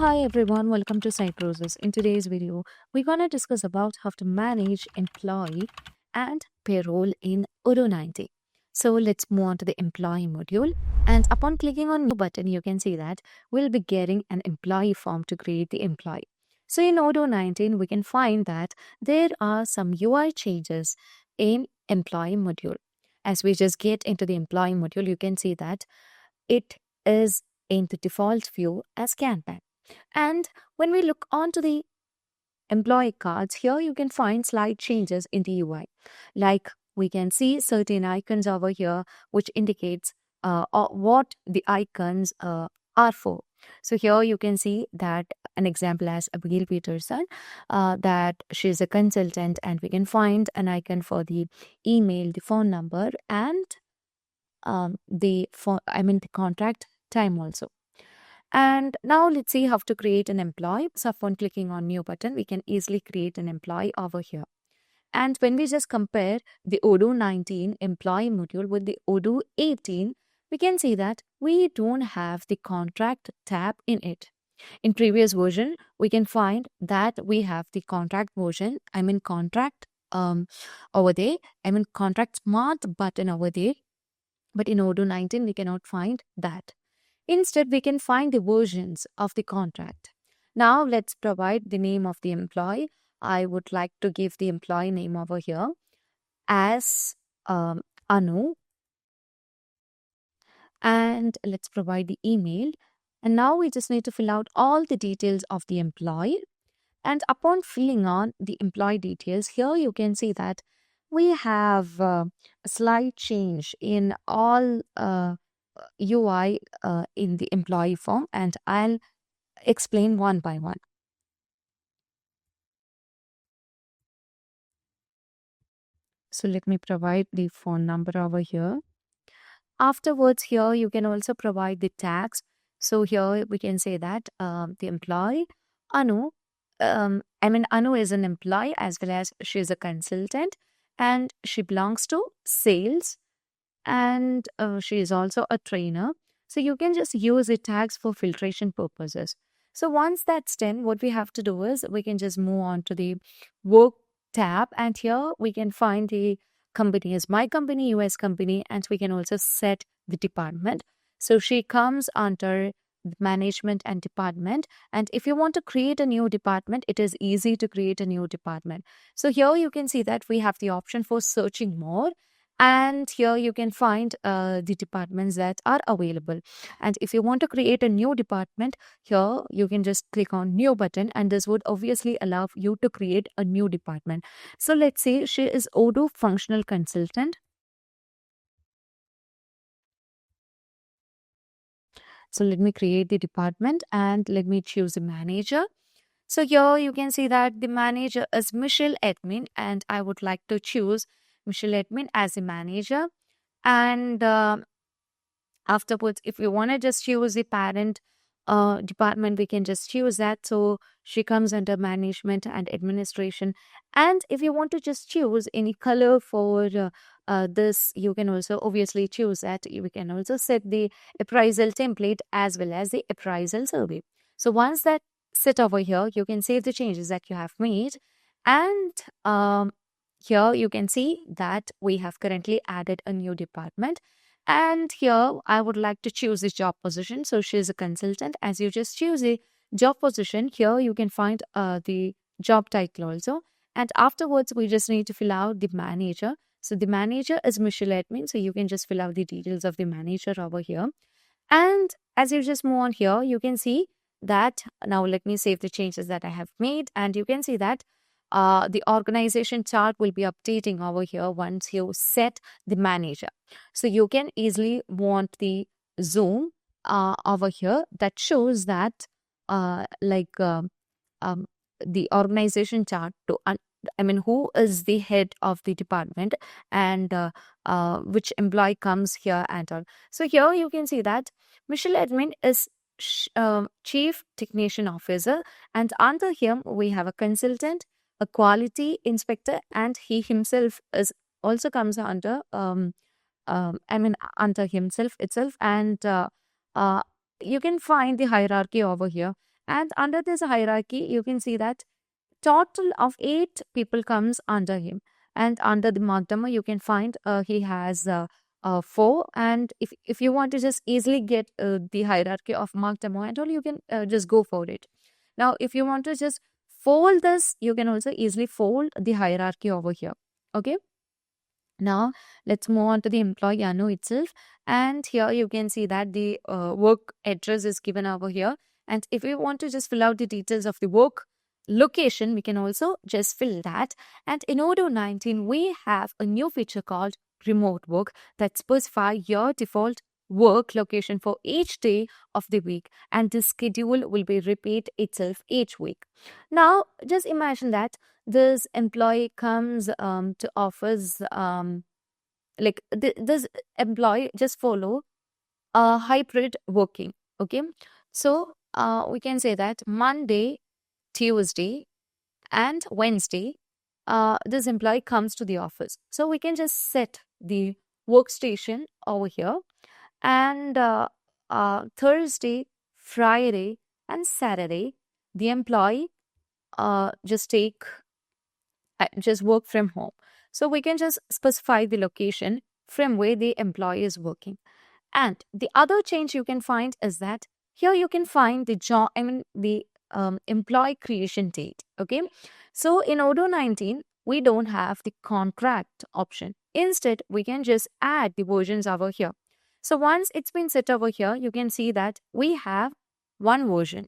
Hi everyone, welcome to Cybrosys. In today's video, we're going to discuss about how to manage employee and payroll in Odoo 90. So let's move on to the employee module, and upon clicking on new button, you can see that we'll be getting an employee form to create the employee. So in Odoo 19, we can find that there are some UI changes in employee module. As we just get into the employee module, you can see that it is in the default view as Kanban. And when we look onto the employee cards, here you can find slight changes in the UI. Like we can see certain icons over here, which indicates what the icons are for. So here you can see that an example as Abigail Peterson, that she's a consultant, and we can find an icon for the email, the phone number, and the contract time also. And now let's see how to create an employee. So upon clicking on new button, we can easily create an employee over here. And when we just compare the Odoo 19 employee module with the Odoo 18, we can see that we don't have the contract tab in it. In previous version, we can find that we have the contract version, contract over there, contract smart button over there. But in Odoo 19, we cannot find that. Instead, we can find the versions of the contract. Now, let's provide the name of the employee. I would like to give the employee name over here as Anu. And let's provide the email. And now we just need to fill out all the details of the employee. And upon filling on the employee details, here you can see that we have a slight change in all UI in the employee form, and I'll explain one by one. So let me provide the phone number over here. Afterwards, here you can also provide the tags. So here we can say that the employee Anu, Anu is an employee as well as she is a consultant, and she belongs to sales, and she is also a trainer. So you can just use the tags for filtration purposes. So once that's done, what we have to do is we can just move on to the work tab, and here we can find the company as my company, US company, and we can also set the department. So she comes under management and department, and if you want to create a new department, it is easy to create a new department. So here you can see that we have the option for searching more, and here you can find the departments that are available. And if you want to create a new department, here you can just click on new button, and this would obviously allow you to create a new department. So let's say she is Odoo functional consultant. So let me create the department and let me choose a manager. So here you can see that the manager is Michelle Admin, and I would like to choose Michelle Admin as a manager. And afterwards, if you want to just choose the parent department, we can just choose that. So she comes under management and administration. And if you want to just choose any color for this, you can also obviously choose that. We can also set the appraisal template as well as the appraisal survey. So once that set over here, you can save the changes that you have made. And here you can see that we have currently added a new department. And here I would like to choose this job position. So she's a consultant. As you just choose a job position, here you can find the job title also. And afterwards, we just need to fill out the manager. So the manager is Michelle Admin. So you can just fill out the details of the manager over here. And as you just move on here, you can see that now let me save the changes that I have made. And you can see that the organization chart will be updating over here once you set the manager. So you can easily want the zoom over here that shows that the organization chart to who is the head of the department, and which employee comes here and all. So here you can see that Michelle Admin is chief technician officer, and under him we have a consultant, a quality inspector, and he himself is also comes under under himself itself. And you can find the hierarchy over here. And under this hierarchy, you can see that total of 8 people comes under him. And under the mark number, you can find he has 4. And if you want to just easily get the hierarchy of mark number and all, you can just go for it. Now, if you want to just fold this, you can also easily fold the hierarchy over here. Okay. Now, let's move on to the employee Anu itself. And here you can see that the work address is given over here. And if we want to just fill out the details of the work location, we can also just fill that. And in Odoo 19, we have a new feature called remote work that specify your default work location for each day of the week, and the schedule will be repeat itself each week. Now, just imagine that this employee comes to office, like this employee just follow a hybrid working. Okay, so we can say that Monday, Tuesday, and Wednesday, this employee comes to the office. So we can just set the workstation over here, and Thursday, Friday, and Saturday, the employee just work from home. So we can just specify the location from where the employee is working. And the other change you can find is that here you can find the job, the employee creation date. Okay. So in Odoo 19, we don't have the contract option. Instead, we can just add the versions over here. So once it's been set over here, you can see that we have one version.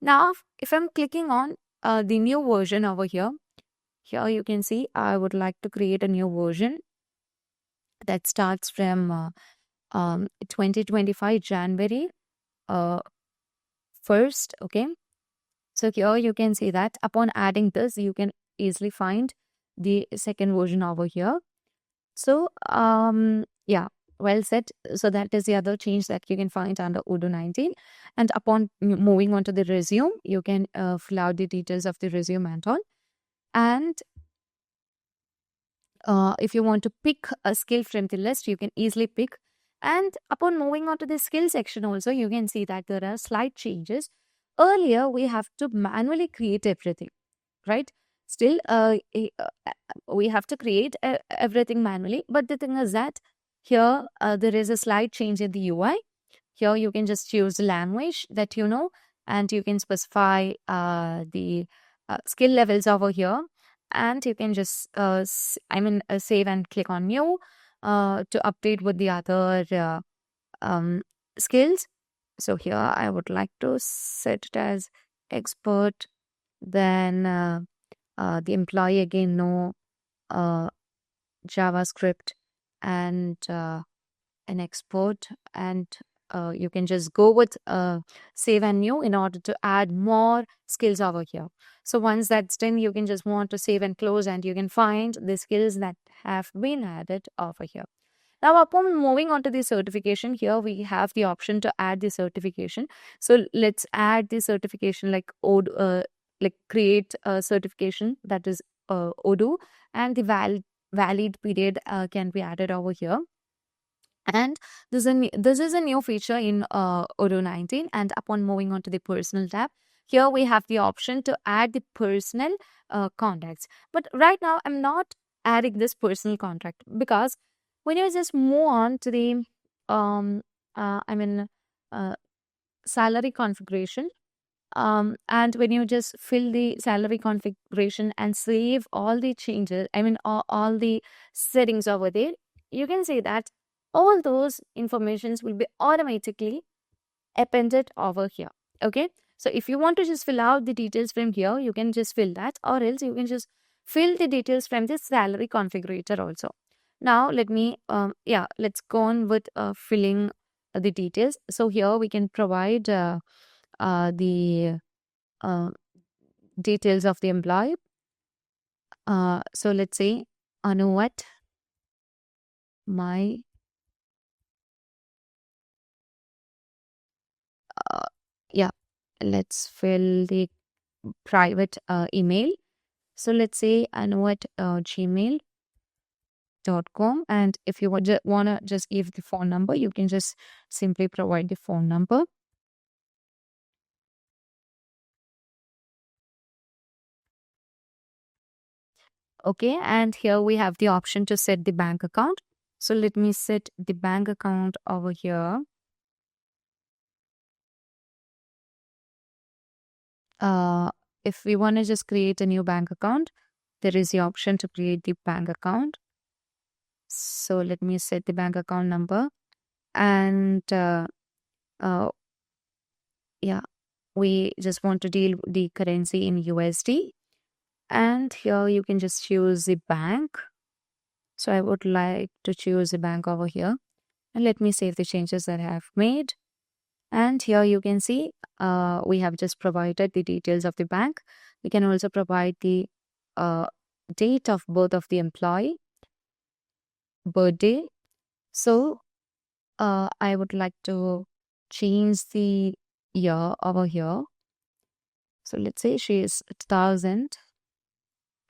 Now, if I'm clicking on the new version over here, you can see I would like to create a new version that starts from 2025 January 1st. Okay. So here you can see that upon adding this, you can easily find the second version over here. So yeah, well said. So that is the other change that you can find under Odoo 19. And upon moving on to the resume, you can fill out the details of the resume and all. And if you want to pick a skill from the list, you can easily pick. And upon moving on to the skill section also, you can see that there are slight changes. Earlier, we have to manually create everything, right? Still, we have to create everything manually. But the thing is that here, there is a slight change in the UI. Here, you can just choose the language that you know, and you can specify the skill levels over here. And you can just, save and click on new to update with the other skills. So here I would like to set it as expert. Then the employee again know JavaScript and an expert. And you can just go with save and new in order to add more skills over here. So once that's done, you can just want to save and close, and you can find the skills that have been added over here. Now, upon moving on to the certification, here we have the option to add the certification. So let's add the certification like create a certification, that is Odoo, and the valid period can be added over here. And this is a new feature in Odoo 19. And upon moving on to the personal tab, here we have the option to add the personal contacts. But right now, I'm not adding this personal contact, because when you just move on to the salary configuration, and when you just fill the salary configuration and save all the changes, all the settings over there, you can see that all those informations will be automatically appended over here. Okay. So if you want to just fill out the details from here, you can just fill that, or else you can just fill the details from this salary configurator also. Now let me, let's go on with filling the details. So here we can provide the details of the employee. So let's say, Anuvat, my let's fill the private email. So let's say Anuvat gmail.com. And if you want to just give the phone number, you can just simply provide the phone number. Okay, and here we have the option to set the bank account. So let me set the bank account over here. Uh, if we want to just create a new bank account, there is the option to create the bank account. So let me set the bank account number, and uh, yeah, we just want to deal the currency in USD. And here you can just choose the bank. So I would like to choose the bank over here, and let me save the changes that I have made. And here you can see we have just provided the details of the bank. We can also provide the uh, date of birth of the employee, birthday. So I would like to change the year over here. So let's say she is 2000,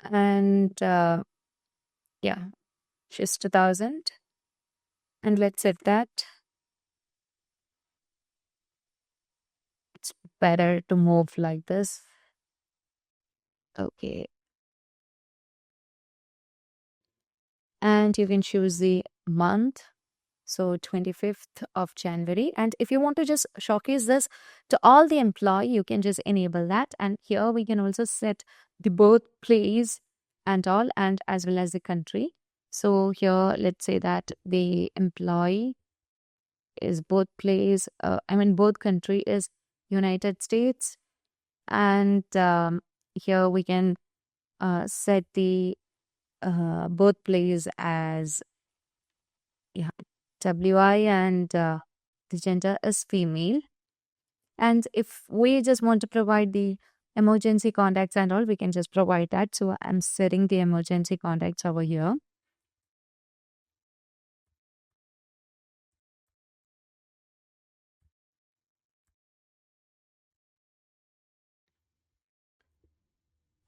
and yeah, she's 2000. And let's set that. It's better to move like this. Okay. And you can choose the month. So 25th of January. And if you want to just showcase this to all the employee, you can just enable that. And here we can also set the birthplace and all, and as well as the country. So here, let's say that the employee is birthplace, birth country is United States. And here we can set the birthplace as, yeah, WI, and the gender is female. And if we just want to provide the emergency contacts and all, we can just provide that. So I'm setting the emergency contacts over here.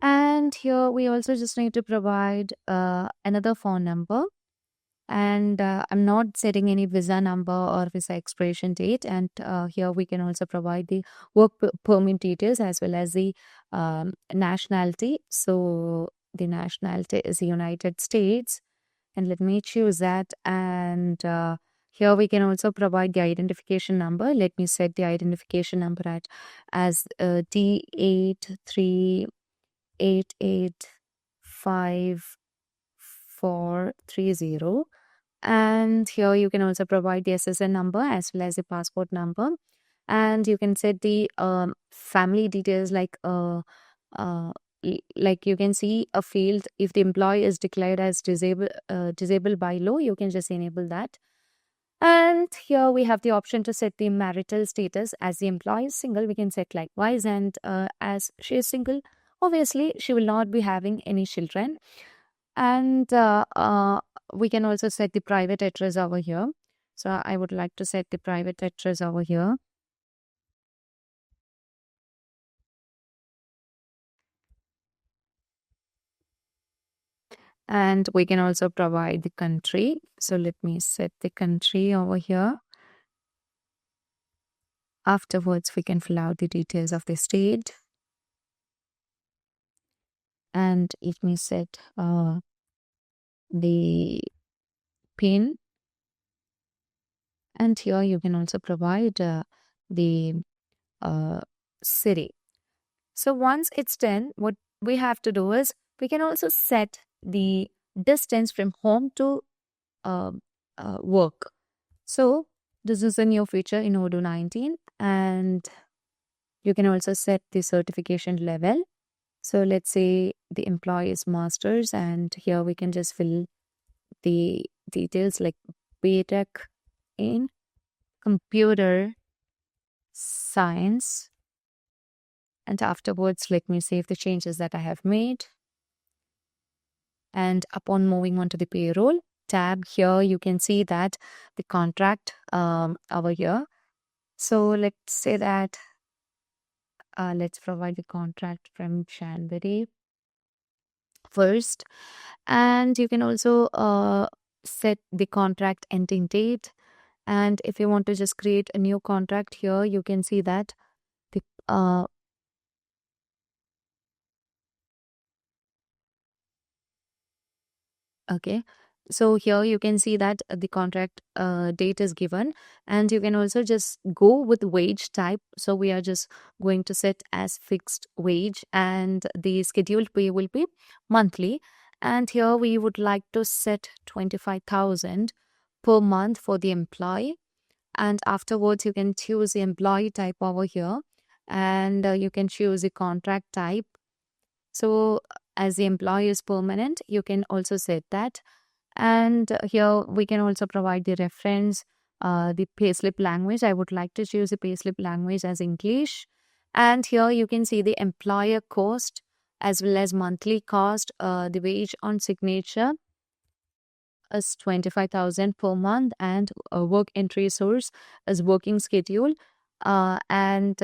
And here we also just need to provide another phone number. And I'm not setting any visa number or visa expiration date. And here we can also provide the work permit details as well as the nationality. So the nationality is the United States, and let me choose that. And here we can also provide the identification number. Let me set the identification number at as D83885 430. And here you can also provide the SSN number as well as the passport number. And you can set the family details uh, like you can see a field. If the employee is declared as disabled by law, you can just enable that. And here we have the option to set the marital status. As the employee is single, we can set likewise. And as she is single, obviously she will not be having any children. And we can also set the private address over here. So I would like to set the private address over here. And we can also provide the country. So let me set the country over here. Afterwards, we can fill out the details of the state. And let me set the PIN. And here you can also provide the city. So once it's done, what we have to do is we can also set the distance from home to work. So this is a new feature in Odoo 19, and you can also set the certification level. So let's say the employee is masters, and here we can just fill the details like BTech in computer science. And afterwards, let me save the changes that I have made. And upon moving on to the payroll tab, here you can see that the contract over here. So let's say that let's provide the contract from January 1st. And you can also set the contract ending date. And if you want to just create a new contract here, you can see that the uh, Okay. So here you can see that the contract date is given, and you can also just go with wage type. So we are just going to set as fixed wage, and the scheduled pay will be monthly. And here we would like to set 25,000 per month for the employee. And afterwards, you can choose the employee type over here, and you can choose the contract type. So as the employee is permanent, you can also set that. And here we can also provide the reference, the payslip language. I would like to choose the payslip language as English. And here you can see the employer cost as well as monthly cost, the wage on signature is 25,000 per month, and work entry source is working schedule. And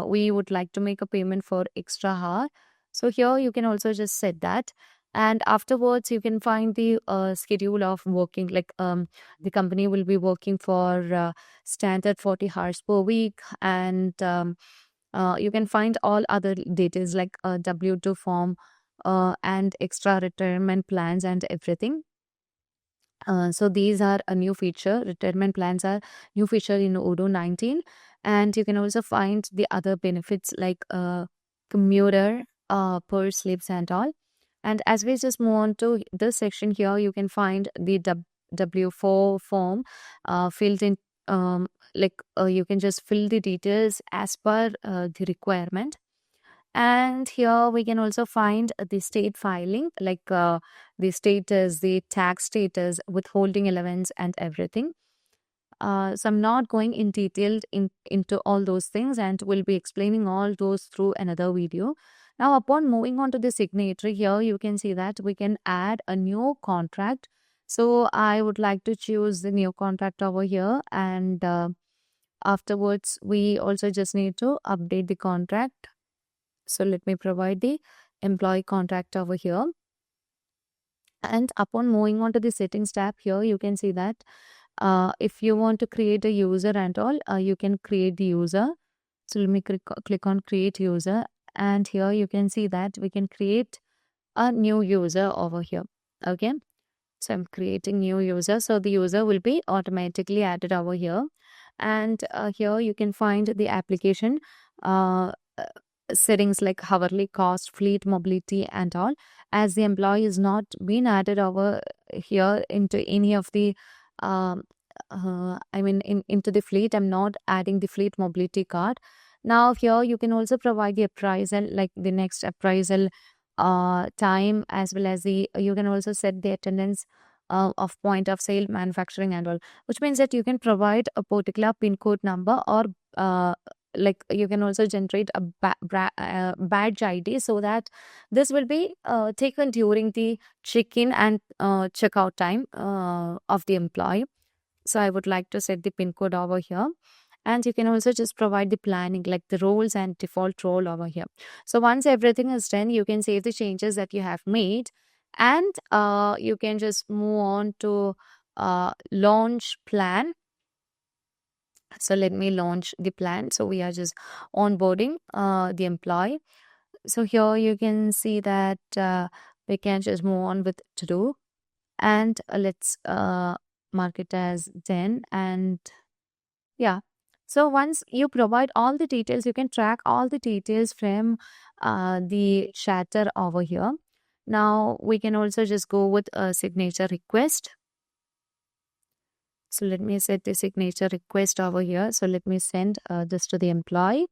we would like to make a payment for extra hour. So here you can also just set that. And afterwards, you can find the schedule of working. Like the company will be working for standard 40 hours per week, and you can find all other details like W2 form and extra retirement plans and everything. So these are a new feature. Retirement plans are new feature in Odoo 19, and you can also find the other benefits like commuter, per slips and all. And as we just move on to this section here, you can find the W4 form filled in. You can just fill the details as per the requirement. And here we can also find the state filing, like the status, the tax status, withholding allowance, and everything. So I'm not going in detail into all those things, and will be explaining all those through another video. Now, upon moving on to the signatory, here you can see that we can add a new contract. So I would like to choose the new contract over here, and afterwards we also just need to update the contract. So let me provide the employee contract over here. And upon moving on to the settings tab here, you can see that if you want to create a user and all, you can create the user. So let me click on create user. And here you can see that we can create a new user over here. Okay. So I'm creating new user. So the user will be automatically added over here. And here you can find the application uh, uh, settings like hourly cost, fleet mobility, and all. As the employee is not being added over here into any of the into the fleet, I'm not adding the fleet mobility card. Now here you can also provide the appraisal, like the next appraisal time, as well as the you can also set the attendance of point of sale, manufacturing, and all, which means that you can provide a particular pin code number, or you can also generate a badge ID, so that this will be taken during the check-in and check-out time of the employee. So I would like to set the pin code over here. And you can also just provide the planning, like the roles and default role over here. So once everything is done, you can save the changes that you have made, and you can just move on to launch plan. So let me launch the plan. So we are just onboarding the employee. So here you can see that we can just move on with to do, and let's mark it as 10. And yeah. So once you provide all the details, you can track all the details from the chatter over here. Now we can also just go with a signature request. So let me set the signature request over here. So let me send this to the employee.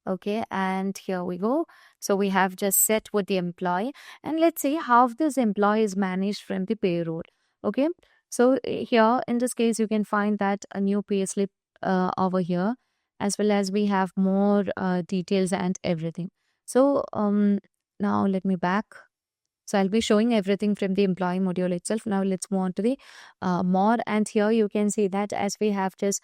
Okay, and here we go. So we have just set with the employee, and let's see how this employee is managed from the payroll. Okay, so here in this case, you can find that a new payslip over here, as well as we have more details and everything. So now let me back. So I'll be showing everything from the employee module itself. Now let's move on to the more. And here you can see that as we have just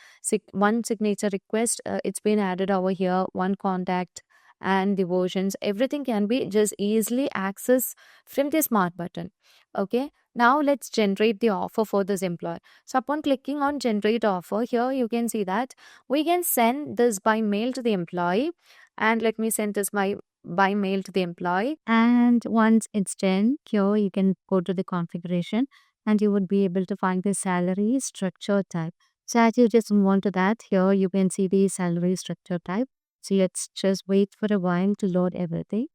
one signature request, it's been added over here, one contact, and the versions. Everything can be just easily accessed from the smart button. Okay. Now let's generate the offer for this employer. So upon clicking on generate offer, here you can see that we can send this by mail to the employee, and let me send this by mail to the employee. And once it's done, here you can go to the configuration and you would be able to find the salary structure type. So as you just move on to that, here you can see the salary structure type. So let's just wait for a while to load everything.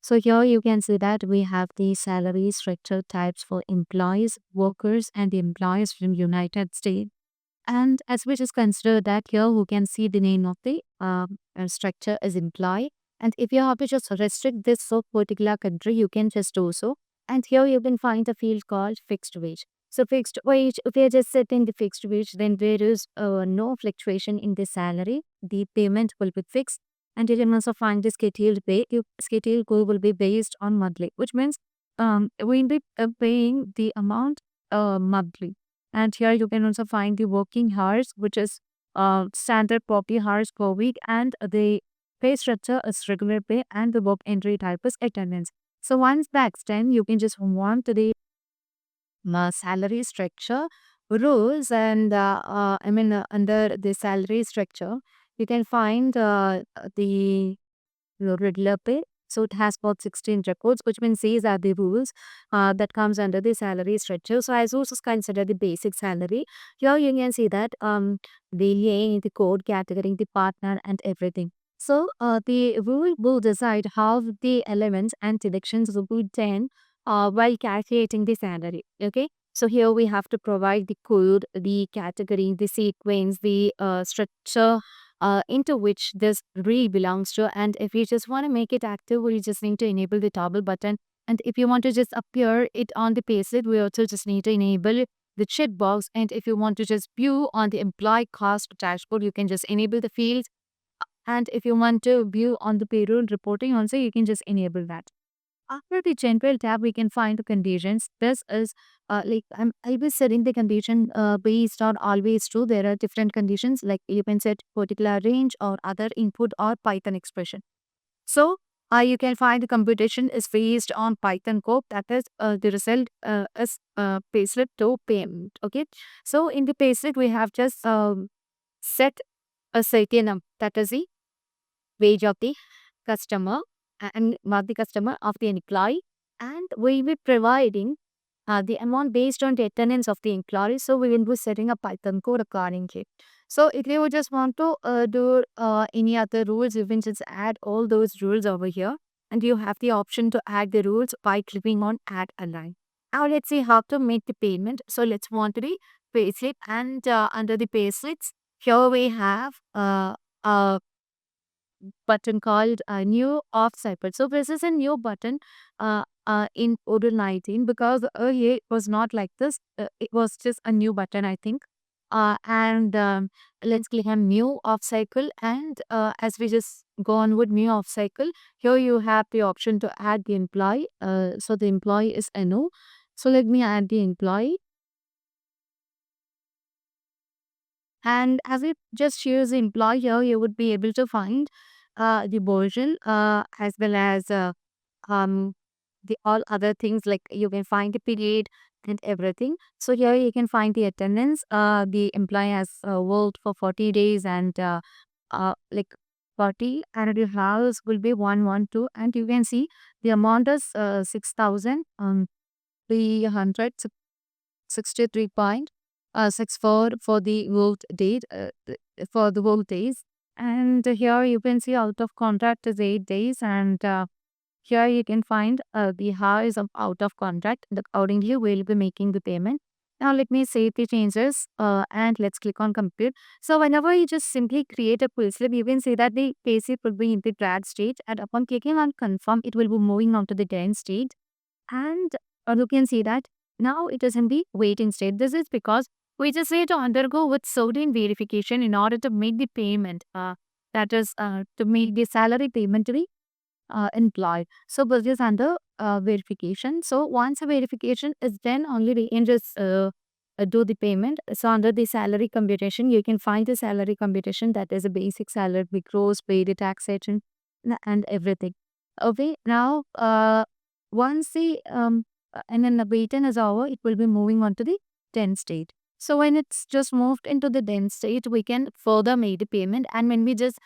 So here you can see that we have the salary structure types for employees, workers, and the employees from United States. And as we just consider that here, we can see the name of the structure is employee. And if you have to just restrict this for particular country, you can just do so. And here you can find a field called fixed wage. So fixed wage, if you're just setting the fixed wage, then there is no fluctuation in the salary. The payment will be fixed. And you can also find the scheduled pay. Your scheduled goal will be based on monthly, which means we'll be paying the amount monthly. And here you can also find the working hours, which is standard 40 hours per week, and the pay structure is regular pay, and the work entry type is attendance. So once that's done, you can just move on to the salary structure rules, and under the salary structure, you can find the regular pay. So it has got 16 records, which means these are the rules that comes under the salary structure. So as also consider the basic salary. Here you can see that the code category, the partner, and everything. So the rule will decide how the elements and deductions will be done while calculating the salary. Okay. So here we have to provide the code, the category, the sequence, the structure into which this really belongs to. And if you just want to make it active, we just need to enable the toggle button. And if you want to just appear it on the payslip, we also just need to enable the check box. And if you want to just view on the employee cost dashboard, you can just enable the fields. And if you want to view on the payroll reporting also, you can just enable that. After the general tab, we can find the conditions. This is I was setting the condition based on always true. There are different conditions like you can set particular range or other input or Python expression. So you can find the computation is based on Python code. That is the result is payslip to payment. Okay. So in the payslip, we have just set a certain that is the wage of the customer and not the customer of the employee, and we will be providing the amount based on the attendance of the employee. So we will be setting a Python code accordingly. So if you would just want to do any other rules, you can just add all those rules over here, and you have the option to add the rules by clicking on add a line. Now let's see how to make the payment. So let's move on to the payslip, and under the payslips, here we have a button called new off cycle. So this is a new button in Odoo 19 because earlier it was not like this. It was just a new button, I think. And let's click on new off cycle. And as we just go on with new off cycle, here you have the option to add the employee. So the employee is Anu. So let me add the employee. And as you just choose the employee here, you would be able to find the version as well as um, the all other things like you can find the period and everything. So here you can find the attendance. The employee has worked for 40 days and like 40, and your house will be 112, and you can see the amount is 6,000 363.64 for the world date for the world days. And here you can see out of contract is 8 days, and here you can find the hours of out of contract. Accordingly, we'll be making the payment. Now let me save the changes and let's click on compute. So whenever you just simply create a payslip, you can see that the payslip will be in the drag stage, and upon clicking on confirm, it will be moving on to the done stage. And you can see that now it is in the waiting state. This is because we just need to undergo with certain verification in order to make the payment. That is to make the salary payment to the employed. So this is under verification. So once a verification is done, only we can just do the payment. So under the salary computation, you can find the salary computation, that is a basic salary, the gross pay, the taxation, and everything. Okay, now once the and then the waiting is over, it will be moving on to the den state. So when it's just moved into the den state, we can further make the payment. And when we just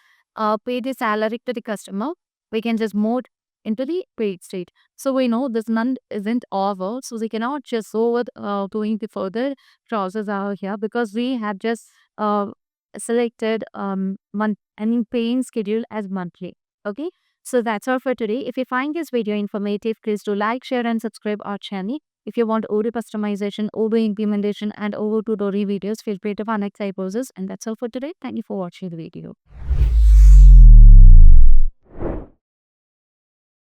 pay the salary to the customer, we can just move into the paid state. So we know this month isn't over, so we cannot just go with doing the further process out here because we have just uh, selected month and paying schedule as monthly. Okay, so that's all for today. If you find this video informative, please do like, share, and subscribe our channel. If you want Odoo customization, Odoo implementation, and Odoo tutorial videos, feel free to connect Cybrosys. And that's all for today. Thank you for watching the video.